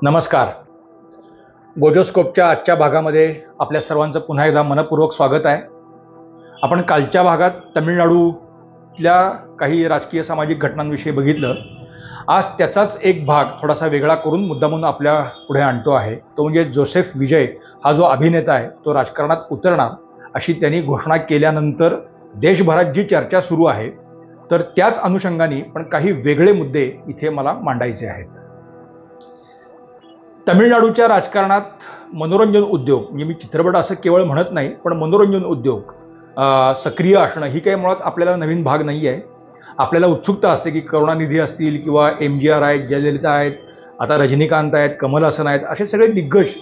नमस्कार. गोजोस्कोपच्या आजच्या भागामध्ये आपल्या सर्वांचं पुन्हा एकदा मनपूर्वक स्वागत आहे. आपण कालच्या भागात तमिळनाडूतल्या काही राजकीय सामाजिक घटनांविषयी बघितलं. आज त्याचाच एक भाग थोडासा वेगळा करून मुद्दामून आपल्या पुढे आणतो आहे. तो म्हणजे जोसेफ विजय हा जो अभिनेता आहे तो राजकारणात उतरणार अशी त्यांनी घोषणा केल्यानंतर देशभरात जी चर्चा सुरू आहे, तर त्याच अनुषंगाने पण काही वेगळे मुद्दे इथे मला मांडायचे आहेत. तमिळनाडूच्या राजकारणात मनोरंजन उद्योग, म्हणजे मी चित्रपट असं केवळ म्हणत नाही, पण मनोरंजन उद्योग सक्रिय असणं ही काही मुळात आपल्याला नवीन भाग नाही आहे. आपल्याला उत्सुकता असते की करुणानिधी असतील किंवा MGR आहेत, जयललिता आहेत, आता रजनीकांत आहेत, कमल हसन आहेत, असे सगळे दिग्गज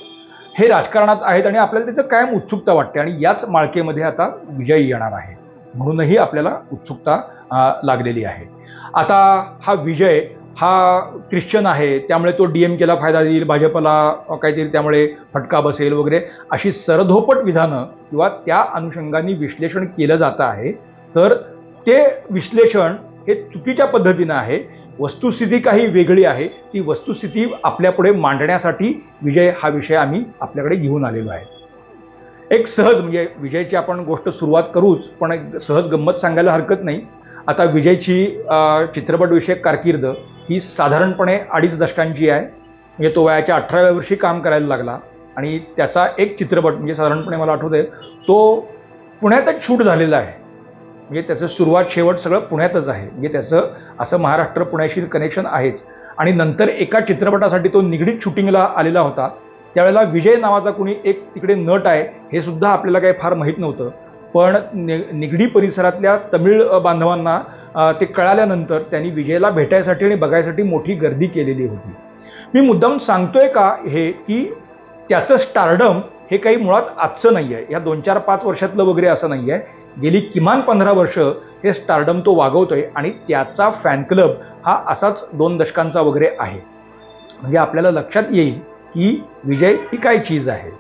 हे राजकारणात आहेत आणि आपल्याला त्याचं कायम उत्सुकता वाटते. आणि याच माळकेमध्ये आता विजय येणार आहे म्हणूनही आपल्याला उत्सुकता लागलेली आहे. आता हा विजय हा ख्रिश्चन आहे, त्यामुळे तो DMKला फायदा देईल, भाजपला काहीतरी त्यामुळे फटका बसेल वगैरे अशी सरधोपट विधानं किंवा त्या अनुषंगाने विश्लेषण केलं जातं आहे. तर ते विश्लेषण हे चुकीच्या पद्धतीनं आहे. वस्तुस्थिती काही वेगळी आहे. ती वस्तुस्थिती आपल्यापुढे मांडण्यासाठी विजय हा विषय आम्ही आपल्याकडे घेऊन आलेलो आहे. एक सहज म्हणजे विजयची आपण गोष्ट सुरुवात करूच, पण एक सहज गंमत सांगायला हरकत नाही. आता विजयची चित्रपटविषयक कारकीर्द ही साधारणपणे 2.5 दशकांची आहे. म्हणजे तो वयाच्या 18व्या वर्षी काम करायला लागला आणि त्याचा एक चित्रपट म्हणजे साधारणपणे मला आठवतंय तो पुण्यातच शूट झालेला आहे. म्हणजे त्याचं सुरुवात शेवट सगळं पुण्यातच आहे. म्हणजे त्याचं असं महाराष्ट्र पुण्याशी कनेक्शन आहेच. आणि नंतर एका चित्रपटासाठी तो निगडीत शूटिंगला आलेला होता. त्यावेळेला विजय नावाचा कुणी एक तिकडे नट आहे हे सुद्धा आपल्याला काही फार माहीत नव्हतं. पण निगडी परिसरातल्या तमिळ बांधवांना ते कळाल्यानंतर त्यांनी विजयला भेटायसाठी आणि बघायसाठी मोठी गर्दी केलेली होती. मी मुद्दाम सांगतोय का हे की त्याचं स्टारडम हे काही मुळात आजचं नाही आहे, या 2-4-5 वर्षातलं वगैरे असं नाही आहे. गेली किमान 15 वर्ष हे स्टारडम तो वागवतोय आणि त्याचा फॅन क्लब हा असाच 2 दशकांचा वगैरे आहे. म्हणजे आपल्याला लक्षात येईल की विजय ही काय चीज आहे.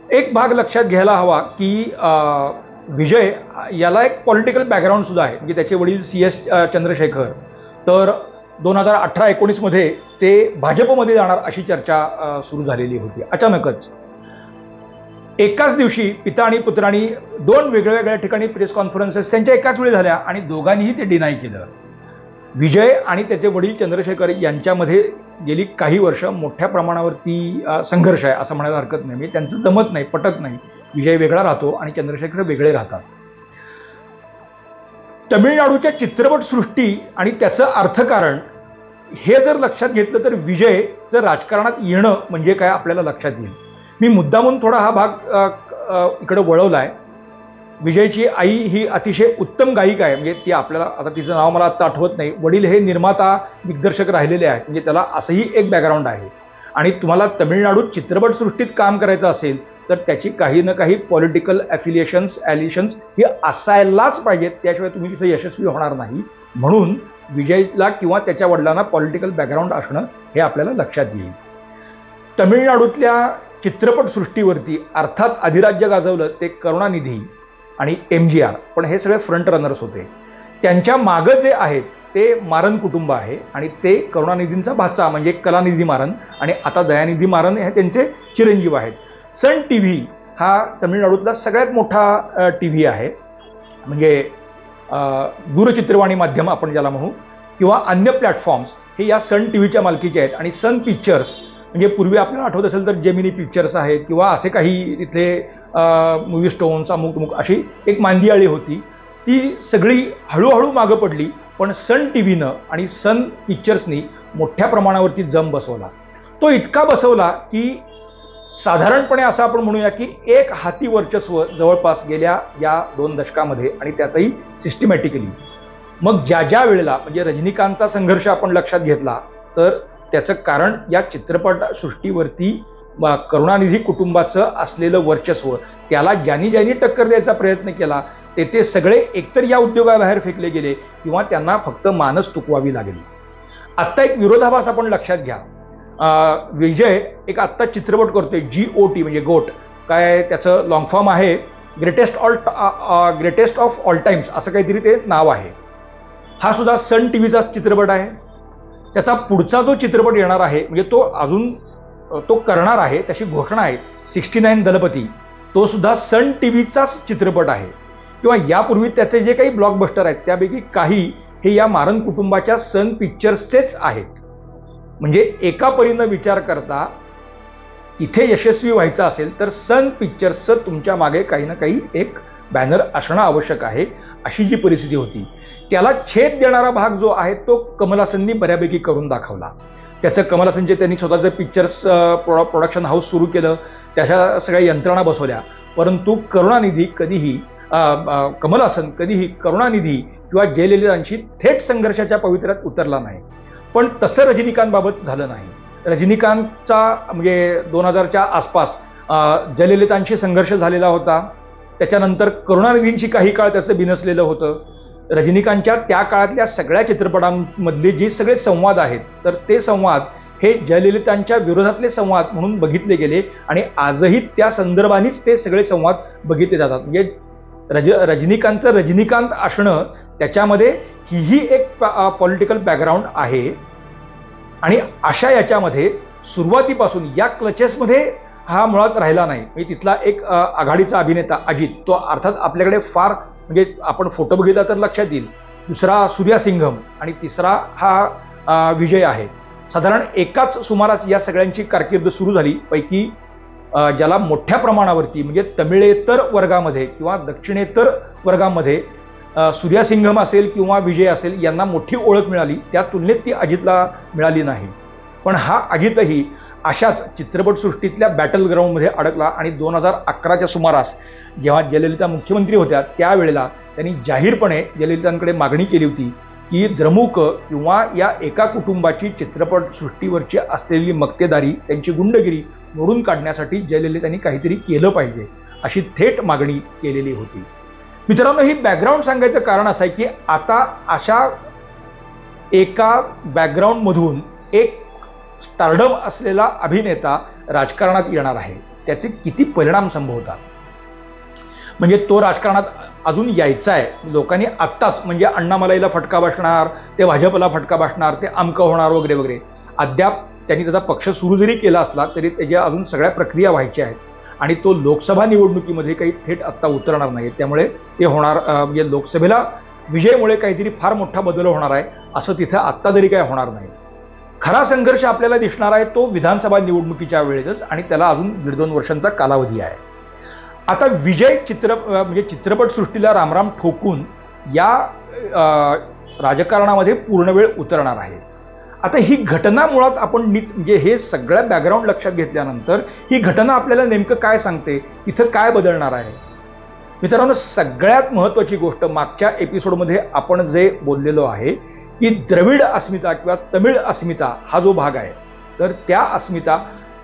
एक भाग लक्षात घ्यायला हवा की विजय याला एक पॉलिटिकल बॅकग्राऊंड सुद्धा आहे. म्हणजे त्याचे वडील CS चंद्रशेखर, तर 2018-19 मध्ये ते भाजपमध्ये जाणार अशी चर्चा सुरू झालेली होती. अचानकच एकाच दिवशी पिता आणि पुत्रांनी 2 वेगळ्या ठिकाणी प्रेस कॉन्फरन्सेस त्यांच्या एकाच वेळी झाल्या आणि दोघांनीही ते डिनाय केलं. विजय आणि त्याचे वडील चंद्रशेखर यांच्यामध्ये गेली काही वर्ष मोठ्या प्रमाणावरती संघर्ष आहे असं म्हणायला हरकत नाही. म्हणजे त्यांचं जमत नाही, पटत नाही. विजय वेगळा राहतो आणि चंद्रशेखर वेगळे राहतात. तमिळनाडूच्या चित्रपटसृष्टी आणि त्याचं अर्थकारण हे जर लक्षात घेतलं तर विजय जर राजकारणात येणं म्हणजे काय आपल्याला लक्षात येईल. मी मुद्दामून थोडा हा भाग इकडे वळवला आहे. विजयची आई ही अतिशय उत्तम गायिका आहे. म्हणजे ती आपल्याला आता तिचं नाव मला आत्ता आठवत नाही. वडील हे निर्माता दिग्दर्शक राहिलेले आहेत. म्हणजे त्याला असंही एक बॅकग्राऊंड आहे. आणि तुम्हाला तमिळनाडूत चित्रपटसृष्टीत काम करायचं असेल तर त्याची काही ना काही पॉलिटिकल ॲफिलिएशन्स ही असायलाच पाहिजेत, त्याशिवाय तुम्ही तिथे यशस्वी होणार नाही. म्हणून विजयला किंवा त्याच्या वडिलांना पॉलिटिकल बॅकग्राऊंड असणं हे आपल्याला लक्षात येईल. तमिळनाडूतल्या चित्रपटसृष्टीवरती अर्थात अधिराज्य गाजवलं ते करुणानिधी आणि MGR, पण हे सगळे फ्रंट रनर्स होते. त्यांच्या मागं जे आहेत ते मारन कुटुंब आहे आणि ते करुणानिधींचा भाचा म्हणजे कलानिधी मारन आणि आता दयानिधी मारन हे त्यांचे चिरंजीव आहेत. सन TV हा तमिळनाडूतला सगळ्यात मोठा TV आहे. म्हणजे दूरचित्रवाणी माध्यम आपण ज्याला म्हणू किंवा अन्य प्लॅटफॉर्म्स हे या सन TVच्या मालकीचे आहेत. आणि सन पिक्चर्स म्हणजे पूर्वी आपल्याला आठवत असेल तर जेमिनी पिक्चर्स आहेत किंवा असे काही इथले मूवी स्टोन्स अमुक अशी एक मांदियाळी होती. ती सगळी हळूहळू मागं पडली. पण सन TVनं आणि सन पिक्चर्सनी मोठ्या प्रमाणावरती जम बसवला. तो इतका बसवला की साधारणपणे असं आपण म्हणूया की एक हाती वर्चस्व जवळपास गेल्या या 2 दशकामध्ये आणि त्यातही सिस्टमॅटिकली. मग ज्या वेळेला म्हणजे रजनीकांतचा संघर्ष आपण लक्षात घेतला तर त्याचं कारण या चित्रपटसृष्टीवरती करुणानिधी कुटुंबाचं असलेलं वर्चस्व, त्याला ज्यांनी टक्कर द्यायचा प्रयत्न केला ते सगळे एकतर या उद्योगाबाहेर फेकले गेले किंवा त्यांना फक्त मानस चुकवावी लागली. आत्ता एक विरोधाभास आपण लक्षात घ्या. विजय एक आत्ता चित्रपट करतोय GOT म्हणजे गोट, काय त्याचं लॉंग फॉर्म आहे ग्रेटेस्ट ऑफ ऑल टाइम्स असं काहीतरी ते नाव आहे. हा सुद्धा सन TVचा चित्रपट आहे. त्याचा पुढचा जो चित्रपट येणार आहे म्हणजे तो अजून तो करणार आहे, त्याची घोषणा आहे 69 दलपती, तो सुद्धा सन टीव्हीचाच चित्रपट आहे. किंवा यापूर्वी त्याचे जे काही ब्लॉकबस्टर आहेत त्यापैकी काही हे या मारन कुटुंबाच्या सन पिक्चर्सचेच आहेत. म्हणजे एका परीनं विचार करता इथे यशस्वी व्हायचं असेल तर सन पिक्चर्सचं तुमच्या मागे काही ना काही एक बॅनर असणं आवश्यक आहे, अशी जी परिस्थिती होती. त्याला छेद देणारा भाग जो आहे तो कमल हसननी बऱ्यापैकी करून दाखवला. त्याचं कमल हसनचे त्यांनी स्वतःचं पिक्चर्स प्रोडक्शन हाऊस सुरू केलं, त्याच्या सगळ्या यंत्रणा बसवल्या. परंतु करुणानिधी कधीही कमल हसन कधीही करुणानिधी किंवा जयललितांशी थेट संघर्षाच्या पवित्र्यात उतरला नाही. पण तसं रजनीकांतबाबत झालं नाही. रजनीकांतचा म्हणजे 2000च्या आसपास जयललितांशी संघर्ष झालेला होता. त्याच्यानंतर करुणानिधींशी काही काळ त्याचं बिनसलेलं होतं. रजनीकांतच्या त्या काळातल्या सगळ्या चित्रपटांमधले जे सगळे संवाद आहेत तर ते संवाद हे जयललितांच्या विरोधातले संवाद म्हणून बघितले गेले आणि आजही त्या संदर्भानेच ते सगळे संवाद बघितले जातात. म्हणजे रजनीकांतचं रजनीकांत असणं त्याच्यामध्ये ही एक पॉलिटिकल बॅकग्राऊंड आहे. आणि अशा याच्यामध्ये सुरुवातीपासून या क्लचेसमध्ये हा मुळात राहिला नाही. म्हणजे तिथला एक आघाडीचा अभिनेता अजित, तो अर्थात आपल्याकडे फार म्हणजे आपण फोटो बघितला तर लक्षात येईल. दुसरा सूर्या सिंघम आणि तिसरा हा विजय आहे. साधारण एकाच सुमारास या सगळ्यांची कारकीर्द सुरू झाली. पैकी ज्याला मोठ्या प्रमाणावरती म्हणजे तमिळेतर वर्गामध्ये किंवा दक्षिणेतर वर्गामध्ये सूर्या सिंघम असेल किंवा विजय असेल यांना मोठी ओळख मिळाली, त्या तुलनेत ती अजितला मिळाली नाही. पण हा अजितही अशाच चित्रपटसृष्टीतल्या बॅटल ग्राउंडमध्ये अडकला आणि 2011च्या सुमारास जेव्हा जयललिता मुख्यमंत्री होत्या त्यावेळेला त्यांनी जाहीरपणे जयललितांकडे मागणी केली होती की द्रमुक किंवा या एका कुटुंबाची चित्रपटसृष्टीवरची असलेली मक्तेदारी, त्यांची गुंडगिरी मोडून काढण्यासाठी जयललितांनी काहीतरी केलं पाहिजे, अशी थेट मागणी केलेली होती. मित्रांनो, ही बॅकग्राऊंड सांगायचं कारण असं आहे की आता अशा एका बॅकग्राऊंडमधून एक स्टारडम असलेला अभिनेता राजकारणात येणार आहे. त्याचे किती परिणाम संभवतात, म्हणजे तो राजकारणात अजून यायचा आहे. लोकांनी आत्ताच म्हणजे अण्णामलाईला फटका बसणार, ते भाजपला फटका बसणार, ते अमकं होणार वगैरे वगैरे. अद्याप त्यांनी त्याचा पक्ष सुरू जरी केला असला तरी त्याच्या अजून सगळ्या प्रक्रिया व्हायच्या आहेत आणि तो लोकसभा निवडणुकीमध्ये काही थेट आत्ता उतरणार नाही. त्यामुळे ते होणार म्हणजे लोकसभेला विजयमुळे काहीतरी फार मोठा बदल होणार आहे असं तिथं आत्ता तरी काय होणार नाही. खरा संघर्ष आपल्याला दिसणार आहे तो विधानसभा निवडणुकीच्या वेळेतच आणि त्याला अजून 1.5-2 वर्षांचा कालावधी आहे. आता विजय म्हणजे चित्रपटसृष्टीला रामराम ठोकून या राजकारणामध्ये पूर्ण वेळ उतरणार आहे. आता ही घटना मुळात आपण म्हणजे हे सगळं बॅकग्राऊंड लक्षात घेतल्यानंतर ही घटना आपल्याला नेमकं काय सांगते, इथं काय बदलणार आहे. मित्रांनो, सगळ्यात महत्त्वाची गोष्ट मागच्या एपिसोडमध्ये आपण जे बोललेलो आहे की द्रविड अस्मिता किंवा तमिळ अस्मिता हा जो भाग आहे तर त्या अस्मिता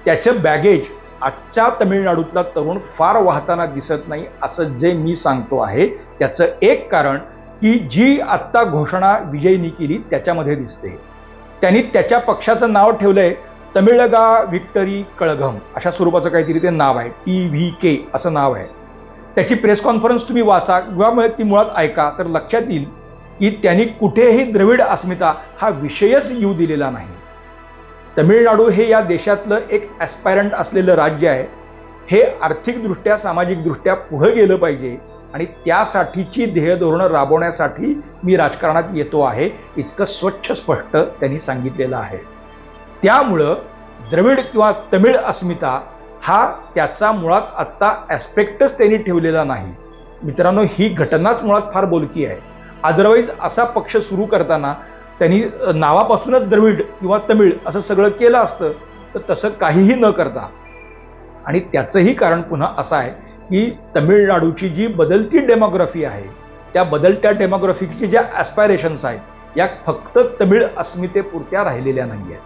त्याचं बॅगेज आजच्या तमिळनाडूतला तरुण फार वाहताना दिसत नाही असं जे मी सांगतो आहे त्याचं एक कारण की जी आत्ता घोषणा विजयनी केली त्याच्यामध्ये दिसते. त्यांनी त्याच्या पक्षाचं नाव ठेवलंय तमिळगा विक्टरी कळघम, अशा स्वरूपाचं काहीतरी ते नाव आहे. TVK असं नाव आहे. त्याची प्रेस कॉन्फरन्स तुम्ही वाचा किंवा ती मुळात ऐका तर लक्षात येईल की त्यांनी कुठेही द्रविड अस्मिता हा विषयच येऊ दिलेला नाही. तमिळनाडू हे या देशातलं एक ॲस्पायरंट असलेलं राज्य आहे. हे आर्थिकदृष्ट्या सामाजिकदृष्ट्या पुढे गेलं पाहिजे आणि त्यासाठीची ध्येयधोरणं राबवण्यासाठी मी राजकारणात येतो आहे, इतकं स्वच्छ स्पष्ट त्यांनी सांगितलेलं आहे. त्यामुळं द्रविड किंवा तमिळ अस्मिता हा त्याचा मुळात आत्ता ॲस्पेक्टच त्यांनी ठेवलेला नाही. मित्रांनो, ही घटनाच मुळात फार बोलकी आहे. अदरवाईज असा पक्ष सुरू करताना त्यांनी नावापासूनच द्रविड किंवा तमिळ असं सगळं केलं असतं, तर तसं काहीही न करता. आणि त्याचंही कारण पुन्हा असं आहे की तमिळनाडूची जी बदलती डेमोग्राफी आहे त्या बदलत्या डेमोग्राफीचे ज्या ॲस्पायरेशन्स आहेत या फक्त तमिळ अस्मितेपुरत्या राहिलेल्या नाही आहेत.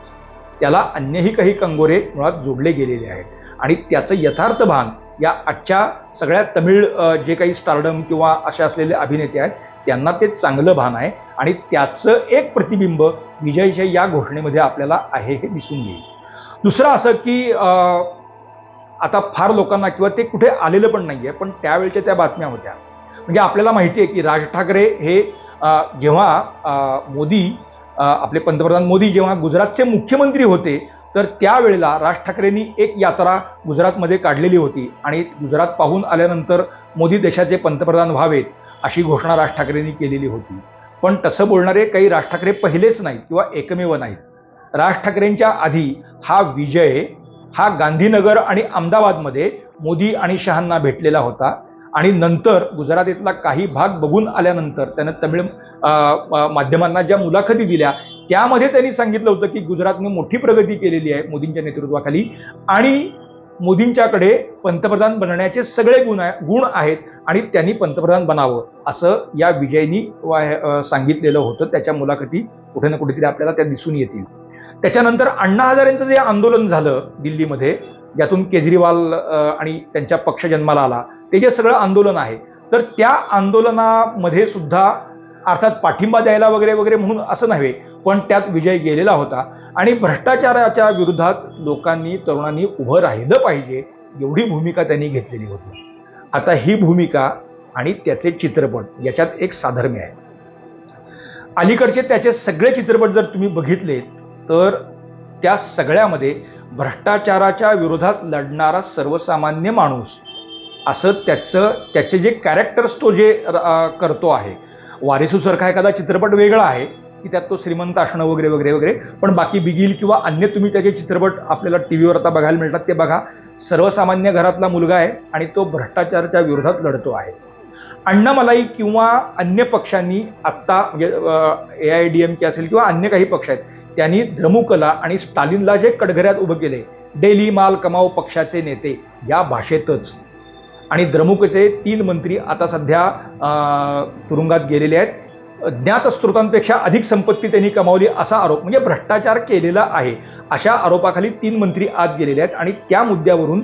त्याला अन्यही काही कंगोरे मुळात जोडले गेलेले आहेत आणि त्याचं यथार्थ भान या आजच्या सगळ्या तमिळ जे काही स्टारडम किंवा असे असलेले अभिनेते आहेत त्यांना ते चांगलं भान आहे आणि त्याचं एक प्रतिबिंब विजयच्या या घोषणेमध्ये आपल्याला आहे हे दिसून येईल. दुसरं असं की आता फार लोकांना किंवा ते कुठे आलेलं पण नाही आहे, पण त्यावेळच्या त्या बातम्या होत्या. म्हणजे आपल्याला माहिती आहे की राज ठाकरे हे जेव्हा मोदी आपले पंतप्रधान मोदी जेव्हा गुजरातचे मुख्यमंत्री होते तर त्यावेळेला राज ठाकरेंनी एक यात्रा गुजरातमध्ये काढलेली होती आणि गुजरात पाहून आल्यानंतर मोदी देशाचे पंतप्रधान व्हावेत अशी घोषणा राज ठाकरेंनी केलेली होती. पण तसं बोलणारे काही राज ठाकरे पहिलेच नाहीत किंवा एकमेव नाहीत. राज ठाकरेंच्या आधी हा विजय हा गांधीनगर आणि अहमदाबादमध्ये मोदी आणि शहांना भेटलेला होता आणि नंतर गुजरातेतला काही भाग बघून आल्यानंतर त्यानं तमिळ माध्यमांना ज्या मुलाखती दिल्या त्यामध्ये त्यांनी सांगितलं होतं की गुजरातने मोठी प्रगती केलेली आहे मोदींच्या नेतृत्वाखाली आणि मोदींच्याकडे पंतप्रधान बनण्याचे सगळे गुण आहेत आणि त्यांनी पंतप्रधान बनावं असं या विजयनी सांगितलेलं होतं. त्याच्या मुलाखती कुठे ना कुठेतरी आपल्याला त्या दिसून येतील. त्याच्यानंतर अण्णा हजारेंचं जे आंदोलन झालं दिल्लीमध्ये ज्यातून केजरीवाल आणि त्यांच्या पक्ष जन्माला आला ते जे सगळं आंदोलन आहे तर त्या आंदोलनामध्ये सुद्धा अर्थात पाठिंबा द्यायला वगैरे वगैरे म्हणून असं नव्हे पण त्यात विजय गेलेला होता आणि भ्रष्टाचाराच्या विरोधात लोकांनी तरुणांनी उभं राहिलं पाहिजे एवढी भूमिका त्यांनी घेतलेली होती. आता ही भूमिका आणि त्याचे चित्रपट याच्यात एक साधर्म्य आहे. अलीकडचे त्याचे सगळे चित्रपट जर तुम्ही बघितले तर त्या सगळ्यामध्ये भ्रष्टाचाराच्या विरोधात लढणारा सर्वसामान्य माणूस असं त्याचे जे कॅरेक्टर्स तो जे करतो आहे. वारिसूसारखा एखादा चित्रपट वेगळा आहे की त्यात तो श्रीमंत असणं वगैरे वगैरे वगैरे पण बाकी बिगिल किंवा अन्य तुम्ही त्याचे चित्रपट आपल्याला टीव्हीवर आता बघायला मिळतात ते बघा. सर्वसामान्य घरातला मुलगा आहे आणि तो भ्रष्टाचाराच्या विरोधात लढतो आहे. अण्णामलाई किंवा अन्य पक्षांनी आत्ता म्हणजे AIADMK असेल किंवा अन्य काही पक्ष आहेत त्यांनी द्रमुकला आणि स्टालिनला जे कटघऱ्यात उभं केले डेली माल कमाव पक्षाचे नेते या भाषेतच आणि द्रमुकचे 3 मंत्री आता सध्या तुरुंगात गेलेले आहेत. ज्ञात स्रोतांपेक्षा अधिक संपत्ती त्यांनी कमावली असा आरोप म्हणजे भ्रष्टाचार केलेला आहे अशा आरोपाखाली 3 मंत्री आत गेलेले आहेत आणि त्या मुद्द्यावरून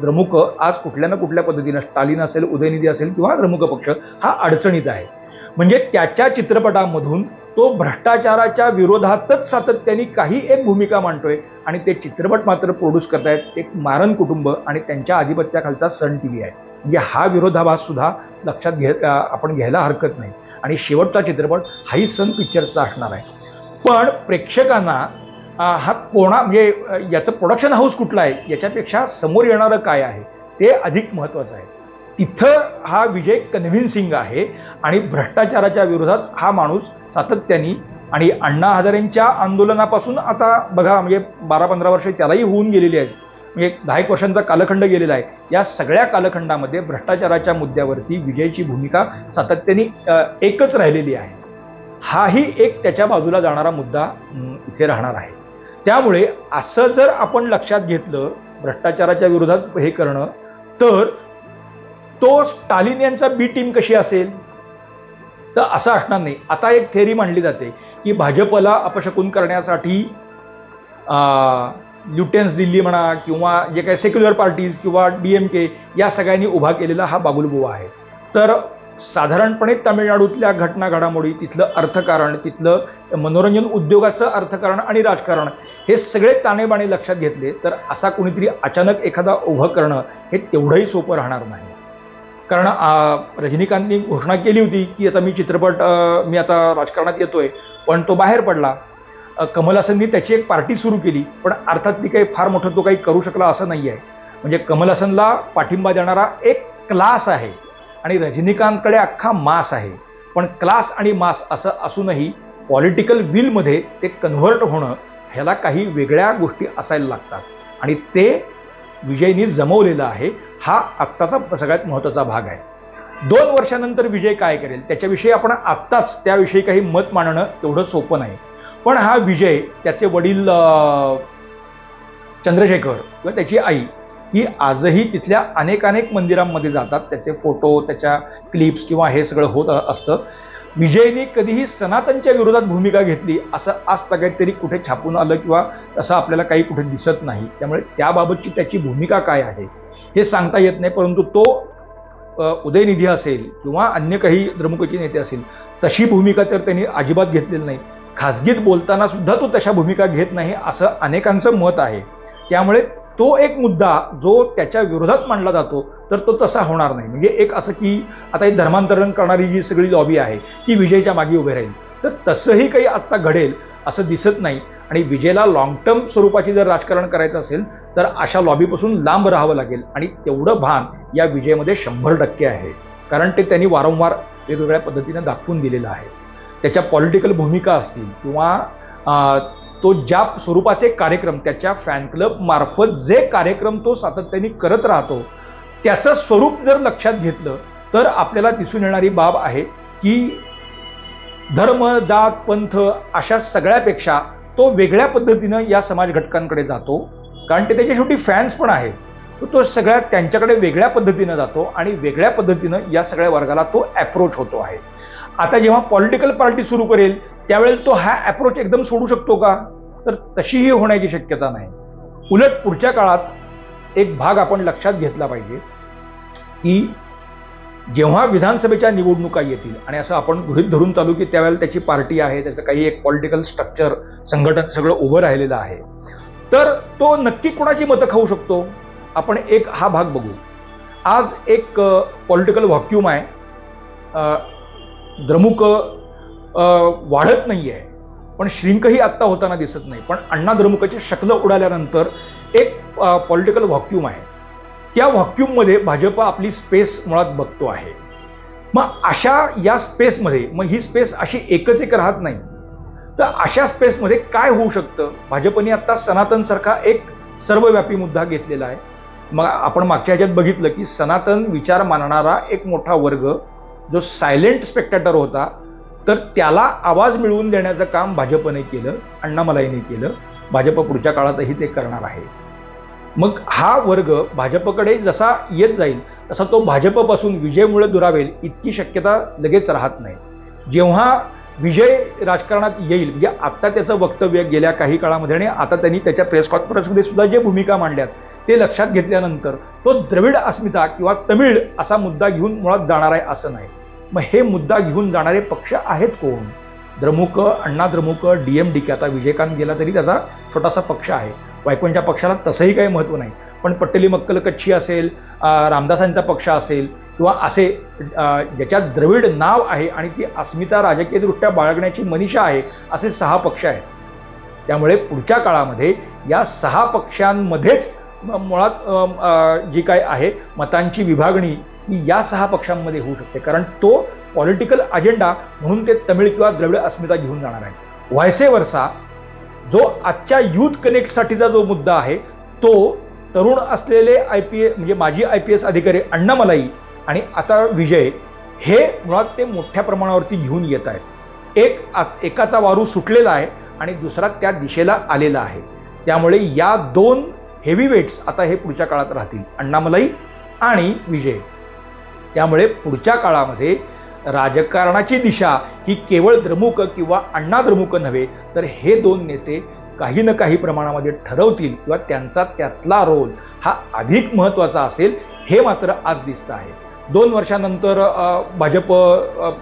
द्रमुक आज कुठल्या ना कुठल्या पद्धतीनं स्टालिन असेल उदयनिधी असेल किंवा द्रमुक पक्ष हा अडचणीत आहे. म्हणजे त्याच्या चित्रपटामधून तो भ्रष्टाचाराच्या विरोधातच सातत्याने काही एक भूमिका मांडतोय आणि ते चित्रपट मात्र प्रोड्यूस करतायत एक मारन कुटुंब आणि त्यांच्या आधिपत्याखालचा सन TV आहे. म्हणजे हा विरोधाभास सुद्धा लक्षात आपण घ्यायला हरकत नाही आणि शेवटचा चित्रपट हाही सन पिक्चर्सचा असणार आहे. पण प्रेक्षकांना हा म्हणजे याचं प्रोडक्शन हाऊस कुठला आहे याच्यापेक्षा समोर येणारं काय आहे ते अधिक महत्त्वाचं आहे. तिथं हा विजय कन्व्हिन्सिंग आहे आणि भ्रष्टाचाराच्या विरोधात हा माणूस सातत्याने आणि अण्णा हजारेंच्या आंदोलनापासून आता बघा म्हणजे 12-15 वर्ष त्यालाही होऊन गेलेली आहेत म्हणजे 10 वर्षांचा कालखंड गेलेला आहे. या सगळ्या कालखंडामध्ये भ्रष्टाचाराच्या मुद्द्यावरती विजयची भूमिका सातत्याने एकच राहिलेली आहे. हाही एक त्याच्या बाजूला जाणारा मुद्दा इथे राहणार आहे. त्यामुळे असं जर आपण लक्षात घेतलं भ्रष्टाचाराच्या विरोधात हे करणं तर तो स्टालिन यांचा बी टीम कशी असेल तर असं असणार नाही. आता एक थेअरी मांडली जाते की भाजपला अपशकुन करण्यासाठी ल्युटन्स दिल्ली म्हणा किंवा जे काही सेक्युलर पार्टीज किंवा DMK या सगळ्यांनी उभा केलेला हा बागुलबुवा आहे. तर साधारणपणे तामिळनाडूतल्या घटना घडामोडी तिथलं अर्थकारण तिथलं मनोरंजन उद्योगाचं अर्थकारण आणि राजकारण हे सगळे ताणेबाणे लक्षात घेतले तर असा कोणीतरी अचानक एखादा उभं करणं हे तेवढंही सोपं राहणार नाही. कारण रजनीकांतनी घोषणा केली होती की आता मी आता राजकारणात येतोय पण तो बाहेर पडला. कमल हसननी त्याची एक पार्टी सुरू केली पण अर्थात ती काही फार मोठं तो काही करू शकला असं नाही आहे. म्हणजे कमल हसनला पाठिंबा देणारा एक क्लास आहे आणि रजनीकांतकडे अख्खा मास आहे. पण क्लास आणि मास असं असूनही पॉलिटिकल विलमध्ये ते कन्व्हर्ट होणं ह्याला काही वेगळ्या गोष्टी असायला लागतात आणि ते विजयनी जमवलेला आहे. हा आत्ताचा सगळ्यात महत्त्वाचा भाग आहे. 2 वर्षानंतर विजय काय करेल त्याच्याविषयी आपण आत्ताच त्याविषयी काही मत मांडणं तेवढं सोपं नाही. पण हा विजय त्याचे वडील चंद्रशेखर किंवा त्याची आई ही आजही तिथल्या अनेक मंदिरांमध्ये जातात. त्याचे फोटो त्याच्या क्लिप्स किंवा हे सगळं होत असतं. विजयनी कधीही सनातनच्या विरोधात भूमिका घेतली असं आज काहीतरी कुठे छापून आलं किंवा असं आपल्याला काही कुठे दिसत नाही. त्यामुळे त्याबाबतची त्याची भूमिका काय आहे हे सांगता येत नाही. परंतु तो उदयनिधी असेल किंवा अन्य काही द्रमुकचे नेते असेल तशी भूमिका तर त्यांनी अजिबात घेतलेली नाही. खासगीत बोलताना सुद्धा तो तशा भूमिका घेत नाही असं अनेकांचं मत आहे. त्यामुळे तो एक मुद्दा जो त्याच्या विरोधात मांडला जातो तर तो तसा होणार नाही. म्हणजे एक असं की आता ही धर्मांतरण करणारी जी सगळी लॉबी आहे ती विजयच्या मागे उभी राहील तर तसंही काही आत्ता घडेल असं दिसत नाही. आणि विजयला लॉंग टर्म स्वरूपाची जर राजकारण करायचं असेल तर अशा लॉबीपासून लांब राहावं लागेल. आणि तेवढं भान या विजयमध्ये 100% आहे, कारण ते त्यांनी वारंवार वेगवेगळ्या पद्धतीने दाखवून दिलेलं आहे. त्याच्या पॉलिटिकल भूमिका असतील किंवा तो ज्या स्वरूपाचे कार्यक्रम, त्याच्या फॅन क्लब मार्फत जे कार्यक्रम तो सातत्याने करत राहतो, त्याचं स्वरूप जर लक्षात घेतलं तर आपल्याला दिसून येणारी बाब आहे की धर्म, जात, पंथ अशा सगळ्यापेक्षा तो वेगळ्या पद्धतीनं या समाज घटकांकडे जातो, कारण ते त्याचे शेवटी फॅन्स पण आहेत. तो सगळ्या त्यांच्याकडे वेगळ्या पद्धतीनं जातो आणि वेगळ्या पद्धतीनं या सगळ्या वर्गाला तो अप्रोच होतो आहे. आता जेव्हा पॉलिटिकल पार्टी सुरू करेल त्यावेळेला तो हा अप्रोच एकदम सोडू शकतो का? तर तशीही होण्याची शक्यता नाही. उलट पुढच्या काळात एक भाग आपण लक्षात घेतला पाहिजे की जेव्हा विधानसभेच्या निवडणुका येतील आणि असं आपण गृहीत धरून चालू की त्यावेळेला त्याची पार्टी आहे, त्याचं काही एक पॉलिटिकल स्ट्रक्चर, संघटन सगळं उभं राहिलेलं आहे, तर तो नक्की कोणाची मतं खाऊ शकतो? आपण एक हा भाग बघू. आज एक पॉलिटिकल व्हॅक्यूम आहे. द्रमुक वाढत नाही आहे, पण श्रिंकही आत्ता होताना दिसत नाही. पण अण्णा द्रमुकची शक्ल उडाल्यानंतर एक पॉलिटिकल व्हॅक्यूम आहे. त्या व्हॅक्यूममध्ये भाजप आपली स्पेस मुळात बघतो आहे. मग अशा या स्पेसमध्ये, मग ही स्पेस अशी एकच एक राहत नाही, तर अशा स्पेसमध्ये काय होऊ शकतं? भाजपने आता सनातनसारखा एक सर्वव्यापी मुद्दा घेतलेला आहे. मग आपण मागच्या ह्याच्यात बघितलं की सनातन विचार मानणारा एक मोठा वर्ग जो सायलेंट स्पेक्टॅटर होता, तर त्याला आवाज मिळवून देण्याचं काम भाजपने केलं, अण्णामलाईने केलं. भाजप पुढच्या काळातही ते करणार आहे. मग हा वर्ग भाजपकडे जसा येत जाईल तसा तो भाजपपासून विजयमुळे दुरावेल इतकी शक्यता लगेच राहत नाही. जेव्हा विजय राजकारणात येईल, म्हणजे आता त्याचं वक्तव्य गेल्या काही काळामध्ये आणि आता त्यांनी त्याच्या प्रेस कॉन्फरन्समध्ये सुद्धा जे भूमिका मांडल्यात ते लक्षात घेतल्यानंतर तो द्रविड अस्मिता किंवा तमिळ असा मुद्दा घेऊन मुळात जाणार आहे असं नाही. मग हे मुद्दा घेऊन जाणारे पक्ष आहेत कोण? द्रमुक, अण्णा द्रमुक, DMDK. आता विजयकांत गेला तरी त्याचा छोटासा पक्ष आहे. वायकोंच्या पक्षाला तसंही काही महत्त्व नाही, पण पट्टेली मक्कल कच्छी असेल, रामदासांचा पक्ष असेल किंवा असे ज्याच्यात द्रविड नाव आहे आणि ती अस्मिता राजकीयदृष्ट्या बाळगण्याची मनीषा आहे, असे 6 पक्ष आहेत. त्यामुळे पुढच्या काळामध्ये या 6 पक्षांमध्येच मुळात जी काय आहे मतांची विभागणी ही या 6 पक्षांमध्ये होऊ शकते, कारण तो पॉलिटिकल अजेंडा म्हणून ते तमिळ किंवा द्रविड अस्मिता घेऊन जाणार आहे. व्हायसे वर्सा जो आजच्या युथ कनेक्टसाठीचा जो मुद्दा आहे तो तरुण असलेले IPS म्हणजे माजी IPS अधिकारी अण्णामलाई आणि आता विजय हे मुळात ते मोठ्या प्रमाणावरती घेऊन येत आहेत. एकाचा वारू सुटलेला आहे आणि दुसरा त्या दिशेला आलेला आहे. त्यामुळे या 2 हेवीवेट्स आता हे पुढच्या काळात राहतील, अण्णामलाई आणि विजय. त्यामुळे पुढच्या काळामध्ये राजकारणाची दिशा ही केवळ द्रमुक किंवा अण्णा द्रमुक नव्हे, तर हे 2 नेते काही ना काही प्रमाणामध्ये ठरवतील किंवा त्यांचा त्यातला रोल हा अधिक महत्त्वाचा असेल, हे मात्र आज दिसतं आहे. 2 वर्षानंतर भाजप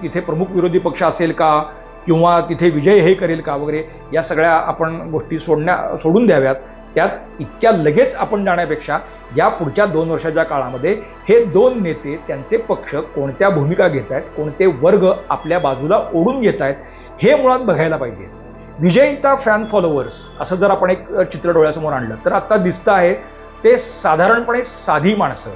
तिथे प्रमुख विरोधी पक्ष असेल का किंवा तिथे विजय हे करेल का वगैरे या सगळ्या आपण गोष्टी सोडून द्याव्यात. त्यात इतक्या लगेच आपण जाण्यापेक्षा या पुढच्या 2 वर्षाच्या काळामध्ये हे 2 नेते त्यांचे पक्ष कोणत्या भूमिका घेत आहेत, कोणते वर्ग आपल्या बाजूला ओढून घेत आहेत, हे मुळात बघायला पाहिजे. विजयचा फॅन फॉलोअर्स असं जर आपण एक चित्र डोळ्यासमोर आणलं तर आता दिसतं आहे ते साधारणपणे साधी माणसं,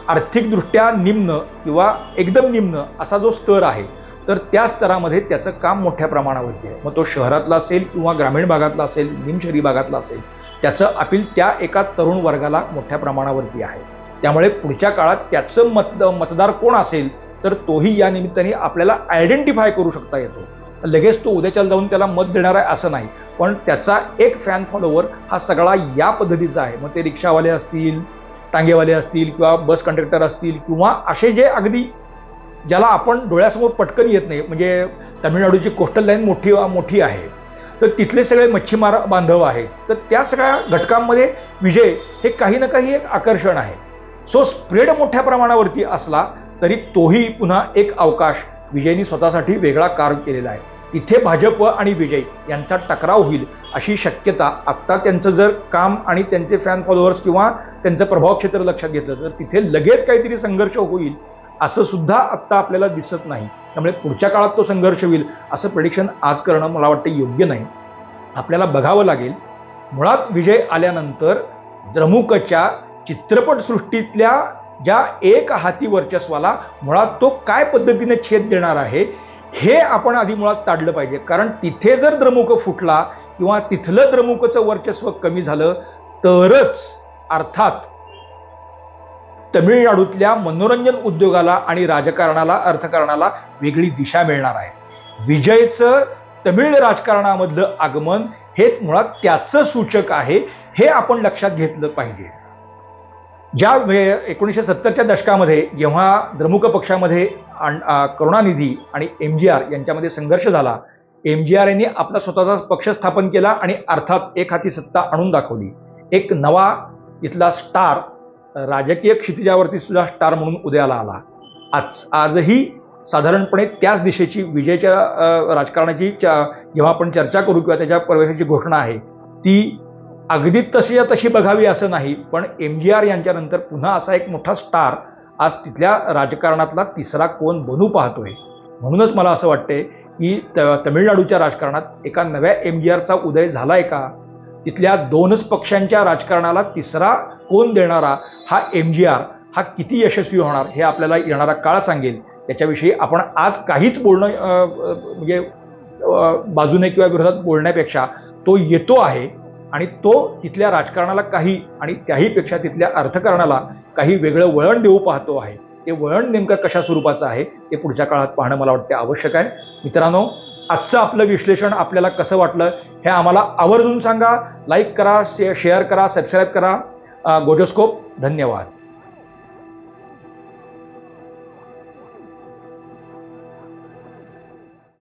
आर्थिकदृष्ट्या निम्न किंवा एकदम निम्न असा जो स्तर आहे, तर त्या स्तरामध्ये त्याचं काम मोठ्या प्रमाणावरती आहे. मग तो शहरातला असेल किंवा ग्रामीण भागातला असेल, निमशहरी भागातला असेल, त्याचं अपील त्या एका तरुण वर्गाला मोठ्या प्रमाणावरती आहे. त्यामुळे पुढच्या काळात त्याचं मतदार कोण असेल तर तोही या निमित्ताने आपल्याला आयडेंटिफाय करू शकता येतो. लगेच तो उद्याच्याला जाऊन त्याला मत देणार आहे असं नाही, पण त्याचा एक फॅन फॉलोवर हा सगळा या पद्धतीचा आहे. मग ते रिक्षावाले असतील, टांगेवाले असतील किंवा बस कंडक्टर असतील किंवा असे जे अगदी ज्याला आपण डोळ्यासमोर पटकन येत नाही, म्हणजे तमिळनाडूची कोस्टल लाईन मोठी आहे, तर तिथले सगळे मच्छीमार बांधव आहेत, तर त्या सगळ्या घटकांमध्ये विजय हे काही ना काही एक आकर्षण आहे. सो स्प्रेड मोठ्या प्रमाणावरती असला तरी तोही पुन्हा एक अवकाश विजयनी स्वतःसाठी वेगळा कार्य केलेला आहे. तिथे भाजप आणि विजय यांचा टकराव होईल अशी शक्यता आत्ता त्यांचं जर काम आणि त्यांचे फॅन फॉलोअर्स किंवा त्यांचं प्रभाव क्षेत्र लक्षात घेतलं तर तिथे लगेच काहीतरी संघर्ष होईल असं सुद्धा आत्ता आपल्याला दिसत नाही. त्यामुळे पुढच्या काळात तो संघर्ष होईल असं प्रेडिक्शन आज करणं मला वाटतं योग्य नाही. आपल्याला बघावं लागेल. मुळात विजय आल्यानंतर द्रमुकच्या चित्रपटसृष्टीतल्या ज्या एक हाती वर्चस्वाला मुळात तो काय पद्धतीने छेद देणार आहे हे आपण आधी मुळात ताडलं पाहिजे. कारण तिथे जर द्रमुक फुटला किंवा तिथलं द्रमुकचं वर्चस्व कमी झालं तरच अर्थात तमिळनाडूतल्या मनोरंजन उद्योगाला आणि राजकारणाला अर्थकारणाला वेगळी दिशा मिळणार आहे. विजयचं तमिळ राजकारणामधलं आगमन हे मुळात त्याचं सूचक आहे, हे आपण लक्षात घेतलं पाहिजे. ज्या 1970च्या दशकामध्ये जेव्हा द्रमुक पक्षामध्ये करुणानिधी आणि MGR यांच्यामध्ये संघर्ष झाला, MGR यांनी आपला स्वतःचा पक्ष स्थापन केला आणि अर्थात एक हाती सत्ता आणून दाखवली. एक नवा इथला स्टार, राजकीय क्षितिजावरती सुद्धा स्टार म्हणून उदयाला आला. आजही साधारणपणे त्याच दिशेची विजयच्या राजकारणाची जेव्हा आपण चर्चा करू किंवा त्याच्या प्रवेशाची घोषणा आहे ती अगदी तशी तशी बघावी असं नाही, पण MGR यांच्यानंतर पुन्हा असा एक मोठा स्टार आज तिथल्या राजकारणातला तिसरा कोण बनू पाहतोय. म्हणूनच मला असं वाटतंय की तमिळनाडूच्या राजकारणात एका नव्या MGRचा उदय झालाय का, तिथल्या दोनच पक्षांच्या राजकारणाला तिसरा कोण देणारा हा MGR हा किती यशस्वी होणार हे आपल्याला येणारा काळ सांगेल. त्याच्याविषयी आपण आज काहीच बोलणं म्हणजे बाजूने किंवा विरोधात बोलण्यापेक्षा तो येतो आहे आणि तो तिथल्या राजकारणाला काही आणि त्याहीपेक्षा तिथल्या अर्थकारणाला काही वेगळं वळण देऊ पाहतो आहे. ते वळण नेमकं कशा स्वरूपाचं आहे ते पुढच्या काळात पाहणं मला वाटतं आवश्यक आहे. मित्रांनो, आजचं आपलं विश्लेषण आपल्याला कसं वाटलं हे आम्हाला आवर्जून सांगा. लाईक करा, शेअर करा, सबस्क्राईब करा. गोजोस्कोप. धन्यवाद.